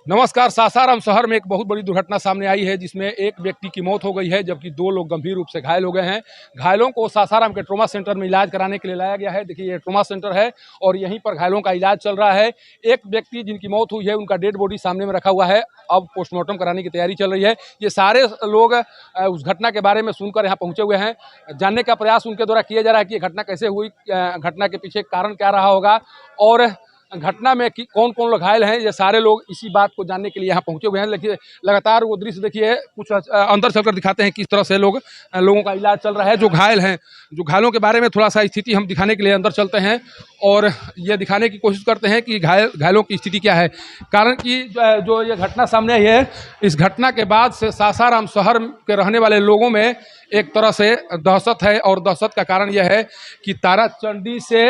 नमस्कार। सासाराम शहर में एक बहुत बड़ी दुर्घटना सामने आई है जिसमें एक व्यक्ति की मौत हो गई है जबकि दो लोग गंभीर रूप से घायल हो गए हैं। घायलों को सासाराम के ट्रॉमा सेंटर में इलाज कराने के लिए लाया गया है। देखिए ये ट्रॉमा सेंटर है और यहीं पर घायलों का इलाज चल रहा है। एक व्यक्ति जिनकी मौत हुई है उनका डेड बॉडी सामने में रखा हुआ है। अब पोस्टमार्टम कराने की तैयारी चल रही है। ये सारे लोग उस घटना के बारे में सुनकर यहाँ पहुंचे हुए हैं। जानने का प्रयास उनके द्वारा किया जा रहा है कि ये घटना कैसे हुई, घटना के पीछे कारण क्या रहा होगा और घटना में कौन कौन लोग घायल हैं। ये सारे लोग इसी बात को जानने के लिए यहाँ पहुंचे हुए हैं। लेकिन लगातार वो दृश्य देखिए, कुछ अंदर चलकर दिखाते हैं किस तरह से लोगों का इलाज चल रहा है। जो घायल हैं, जो घायलों के बारे में थोड़ा सा स्थिति हम दिखाने के लिए अंदर चलते हैं और ये दिखाने की कोशिश करते हैं कि घायलों की स्थिति क्या है। कारण कि जो ये घटना सामने आई है, इस घटना के बाद से सासाराम शहर के रहने वाले लोगों में एक तरह से दहशत है और दहशत का कारण यह है कि ताराचंडी से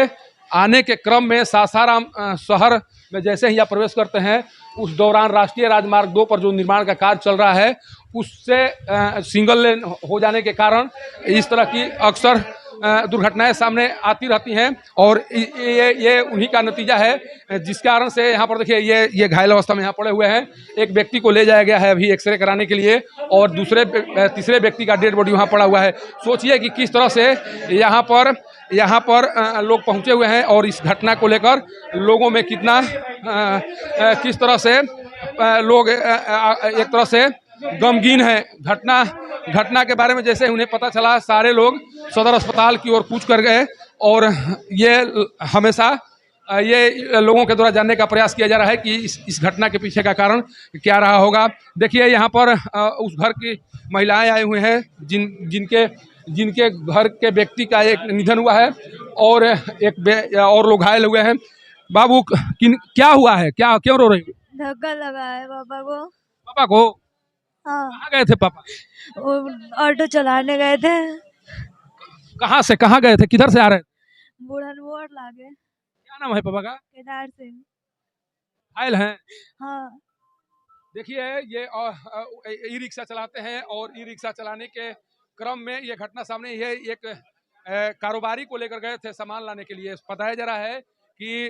आने के क्रम में सासाराम शहर में जैसे ही आप प्रवेश करते हैं उस दौरान राष्ट्रीय राजमार्ग 2 पर जो निर्माण का कार्य चल रहा है उससे सिंगल लेन हो जाने के कारण इस तरह की अक्सर दुर्घटनाएं सामने आती रहती हैं और ये उन्हीं का नतीजा है जिस कारण से यहाँ पर देखिए ये घायल अवस्था में यहाँ पड़े हुए हैं। एक व्यक्ति को ले जाया गया है अभी एक्सरे कराने के लिए और तीसरे व्यक्ति का डेड बॉडी वहाँ पड़ा हुआ है। सोचिए कि किस तरह से यहाँ पर लोग पहुँचे हुए हैं और इस घटना को लेकर लोगों में कितना किस तरह से लोग एक तरह से गमगीन है। घटना के बारे में जैसे उन्हें पता चला सारे लोग सदर अस्पताल की ओर कूच कर गए और ये हमेशा ये लोगों के द्वारा जानने का प्रयास किया जा रहा है कि इस घटना के पीछे का कारण क्या रहा होगा। देखिए यहाँ पर उस घर की महिलाएं आई हुई हैं जिनके घर के व्यक्ति का एक निधन हुआ है और और लोग घायल हुए हैं। बाबू क्या हुआ है, क्या क्यों रो रही है? धक्का लगा है पापा को। पापा को? हाँ, कहाँ गए थे पापा? वो ऑटो चलाने गए थे। कहाँ से कहाँ गए थे, किधर से आ रहे थे? बुढ़न वोट लागे। क्या नाम है पापा का? केदार सिंह। घायल हैं? हाँ। देखिए ये ई रिक्शा चलाते हैं और ई रिक्शा चलाने के क्रम में ये घटना सामने ये एक कारोबारी को लेकर गए थे सामान लाने के लिए। बताया जा रहा है कि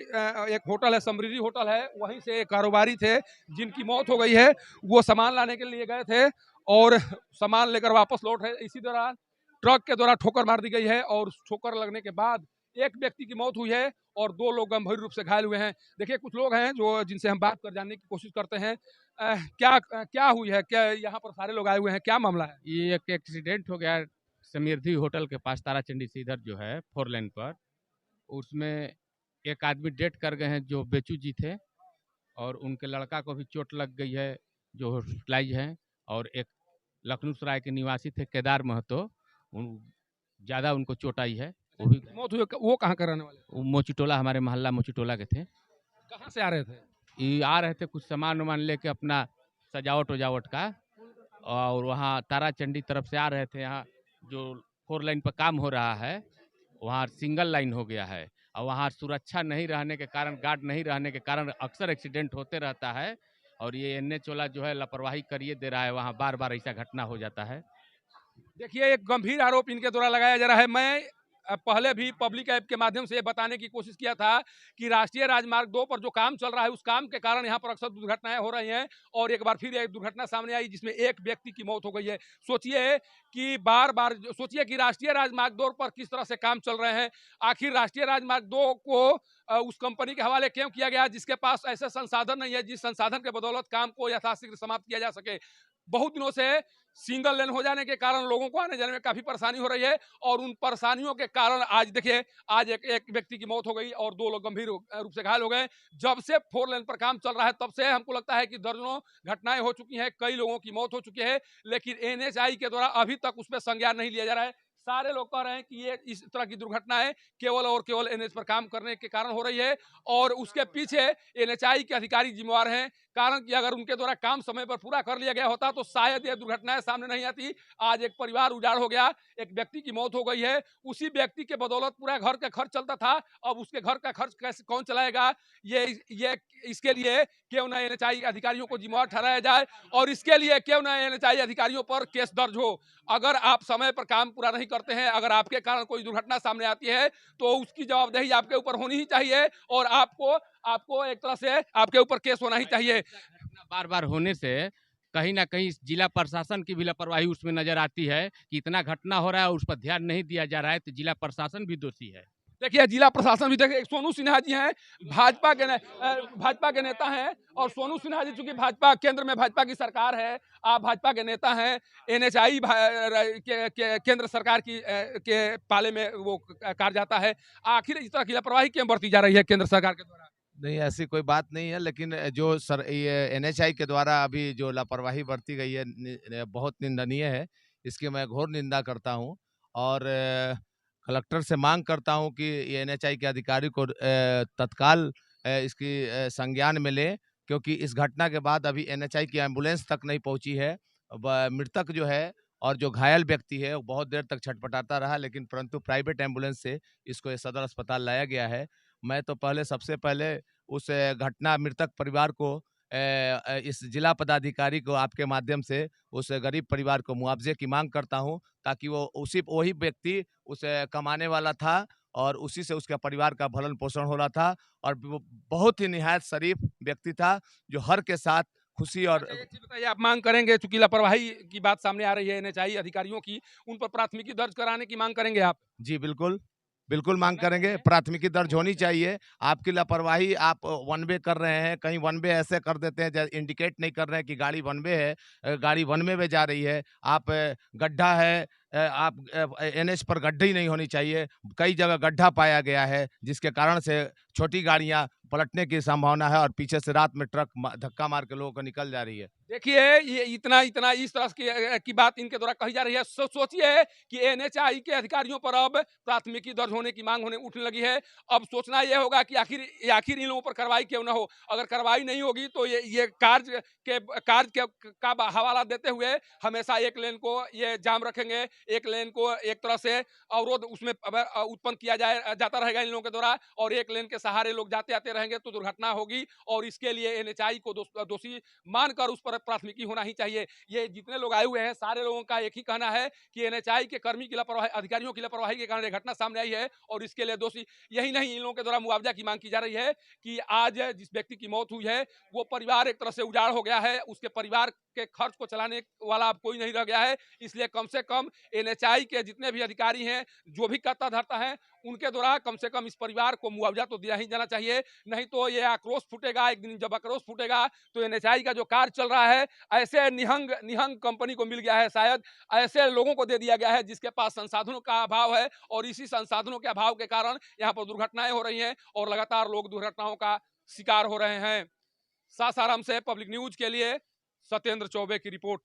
एक होटल है, समृद्धि होटल है, वहीं से एक कारोबारी थे जिनकी मौत हो गई है। वो सामान लाने के लिए गए थे और सामान लेकर वापस लौट रहे। इसी दौरान ट्रक के द्वारा ठोकर मार दी गई है और ठोकर लगने के बाद एक व्यक्ति की मौत हुई है और दो लोग गंभीर रूप से घायल हुए हैं। देखिए कुछ लोग हैं जो जिनसे हम बात कर जानने की कोशिश करते हैं। क्या हुई है, क्या यहाँ पर सारे लोग आए हुए हैं, क्या मामला है? ये एक एक्सीडेंट हो गया समृद्धि होटल के पास ताराचंडी से इधर जो है 4 लेन पर। उसमें एक आदमी डेथ कर गए हैं जो बेचू जी थे और उनके लड़का को भी चोट लग गई है जो हॉस्पिटलाइज है। और एक लखनऊ सराय के निवासी थे केदार महतो, ज़्यादा उनको चोट आई है। वो भी मौत हुई, वो कहाँ का रहने वाले? वो मोचीटोला, हमारे मोहल्ला मोचीटोला के थे। कहाँ से आ रहे थे? ये आ रहे थे कुछ सामान वामान लेके अपना सजावट वजावट का, और वहाँ ताराचंडी तरफ से आ रहे थे। यहाँ जो 4 लाइन पर काम हो रहा है वहाँ सिंगल लाइन हो गया है और वहाँ सुरक्षा नहीं रहने के कारण, गार्ड नहीं रहने के कारण अक्सर एक्सीडेंट होते रहता है। और ये NH वाला जो है लापरवाही करिए दे रहा है, वहाँ बार बार ऐसा घटना हो जाता है। देखिए एक गंभीर आरोप इनके द्वारा लगाया जा रहा है। मैं पहले भी पब्लिक ऐप के माध्यम से ये बताने की कोशिश किया था कि राष्ट्रीय राजमार्ग 2 पर जो काम चल रहा है उस काम के कारण यहाँ पर अक्सर दुर्घटनाएं हो रही हैं और एक बार फिर एक दुर्घटना सामने आई जिसमें एक व्यक्ति की मौत हो गई है। सोचिए कि राष्ट्रीय राजमार्ग 2 पर किस तरह से काम चल रहे हैं। आखिर राष्ट्रीय राजमार्ग 2 को उस कंपनी के हवाले क्यों किया गया जिसके पास ऐसे संसाधन नहीं है जिस संसाधन के बदौलत काम को यथाशीघ्र समाप्त किया जा सके। बहुत दिनों से सिंगल लेन हो जाने के कारण लोगों को आने जाने में काफी परेशानी हो रही है और उन परेशानियों के कारण आज देखिए आज एक व्यक्ति की मौत हो गई और दो लोग गंभीर रूप से घायल हो गए। जब से 4 लेन पर काम चल रहा है तब से हमको लगता है कि दर्जनों घटनाएं हो चुकी हैं, कई लोगों की मौत हो चुकी है, लेकिन NHAI के द्वारा अभी तक उस पर संज्ञान नहीं लिया जा रहा है। सारे लोग कह रहे हैं कि ये इस तरह की दुर्घटनाएं केवल और केवल NH पर काम करने के कारण हो रही है और उसके पीछे NHAI के अधिकारी जिम्मेवार हैं। कारण कि अगर उनके द्वारा काम समय पर पूरा कर लिया गया होता तो शायद ये दुर्घटनाएं सामने नहीं आती। आज एक परिवार उजाड़ हो गया, एक व्यक्ति की मौत हो गई है, उसी व्यक्ति के बदौलत पूरा घर का खर्च चलता था। अब उसके घर का खर्च कैसे कौन चलाएगा, ये इसके लिए क्यों ना NHAI अधिकारियों को जिम्मेवार ठहराया जाए और इसके लिए क्यों ना NHAI अधिकारियों पर केस दर्ज हो। अगर आप समय पर काम पूरा नहीं करते हैं, अगर आपके कारण कोई दुर्घटना सामने आती है तो उसकी जवाबदेही आपके ऊपर होनी ही चाहिए और आपको एक तरह से आपके ऊपर केस होना ही चाहिए। बार बार होने से कहीं ना कहीं जिला प्रशासन की भी लापरवाही उसमें नजर आती है कि इतना घटना हो रहा है और उस पर ध्यान नहीं दिया जा रहा है, तो जिला प्रशासन भी दोषी है। देखिए जिला प्रशासन भी देखिए, सोनू सिन्हा जी हैं, भाजपा के नेता हैं, और सोनू सिन्हा जी चूंकि भाजपा केंद्र में भाजपा की सरकार है, आप भाजपा के नेता हैं, एनएचआई केंद्र सरकार के पाले में वो कार जाता है, आखिर इस तरह की लापरवाही क्यों बरती जा रही है केंद्र सरकार के द्वारा? नहीं, ऐसी कोई बात नहीं है, लेकिन जो ये एनएचआई के द्वारा अभी जो लापरवाही बरती गई है बहुत निंदनीय है। इसकी मैं घोर निंदा करता हूँ और कलेक्टर से मांग करता हूँ कि ये एनएचआई के अधिकारी को तत्काल इसकी संज्ञान में ले, क्योंकि इस घटना के बाद अभी एनएचआई की एम्बुलेंस तक नहीं पहुंची है। मृतक जो है और जो घायल व्यक्ति है वो बहुत देर तक छटपटाता रहा, लेकिन परंतु प्राइवेट एम्बुलेंस से इसको सदर अस्पताल लाया गया है। मैं तो सबसे पहले उस घटना मृतक परिवार को इस जिला पदाधिकारी को आपके माध्यम से उस गरीब परिवार को मुआवजे की मांग करता हूं, ताकि वही व्यक्ति उस कमाने वाला था और उसी से उसके परिवार का भरण पोषण हो रहा था, और वो बहुत ही निहायत शरीफ व्यक्ति था जो हर के साथ खुशी और अच्छा, एक चीज बताइए, आप मांग करेंगे, चूंकि लापरवाही की बात सामने आ रही है एनएचआई अधिकारियों की, उन पर प्राथमिकी दर्ज कराने की मांग करेंगे आप? जी बिल्कुल, बिल्कुल मांग करेंगे। प्राथमिकी दर्ज होनी चाहिए। आपकी लापरवाही, आप वन वे कर रहे हैं, कहीं वन वे ऐसे कर देते हैं जैसे इंडिकेट नहीं कर रहे हैं कि गाड़ी वन वे है, गाड़ी वन वे में जा रही है। आप गड्ढा है, आप एनएच पर गड्ढे ही नहीं होनी चाहिए। कई जगह गड्ढा पाया गया है, जिसके कारण से छोटी गाड़ियां पलटने की संभावना है और पीछे से रात में ट्रक धक्का मार के लोगों को निकल जा रही है। देखिए ये इतना इतना इस तरह की बात इनके द्वारा कही जा रही है। सोचिए कि एनएचआई के अधिकारियों पर अब प्राथमिकी दर्ज होने की मांग उठने लगी है। अब सोचना यह होगा कि आखिर इन लोगों पर कार्रवाई क्यों ना हो। अगर कार्रवाई नहीं होगी तो ये कार्य का हवाला देते हुए हमेशा एक लेन को ये जाम रखेंगे, एक लेन को एक तरह से अवरोध उसमें उत्पन्न किया जाता रहेगा इन लोगों के द्वारा, और एक लेन के सहारे लोग जाते आते रहेंगे तो दुर्घटना होगी, और इसके लिए एनएचआई को दोषी मानकर उस पर प्राथमिकी होना ही चाहिए। ये जितने लोग आए हुए हैं सारे लोगों का एक ही कहना है कि एनएचआई के कर्मी की लापरवाही, अधिकारियों की लापरवाही के कारण ये घटना सामने आई है, और इसके लिए दोषी यही नहीं, इन लोगों के द्वारा मुआवजा की मांग की जा रही है कि आज जिस व्यक्ति की मौत हुई है वो परिवार एक तरह से उजाड़ हो गया है, उसके परिवार के खर्च को चलाने वाला अब कोई नहीं रह गया है। इसलिए कम से कम एनएचआई के जितने भी अधिकारी हैं, जो भी करता धरता है, उनके द्वारा कम से कम इस परिवार को मुआवजा तो दिया ही जाना चाहिए। नहीं तो ये आक्रोश फूटेगा, एक दिन जब आक्रोश फूटेगा तो एनएचआई का जो कार्य चल रहा है ऐसे निहंग कंपनी को मिल गया है, शायद ऐसे लोगों को दे दिया गया है जिसके पास संसाधनों का अभाव है, और इसी संसाधनों के अभाव के कारण यहाँ पर दुर्घटनाएं हो रही हैं और लगातार लोग दुर्घटनाओं का शिकार हो रहे हैं। सासाराम से पब्लिक न्यूज के लिए सत्येंद्र चौबे की रिपोर्ट।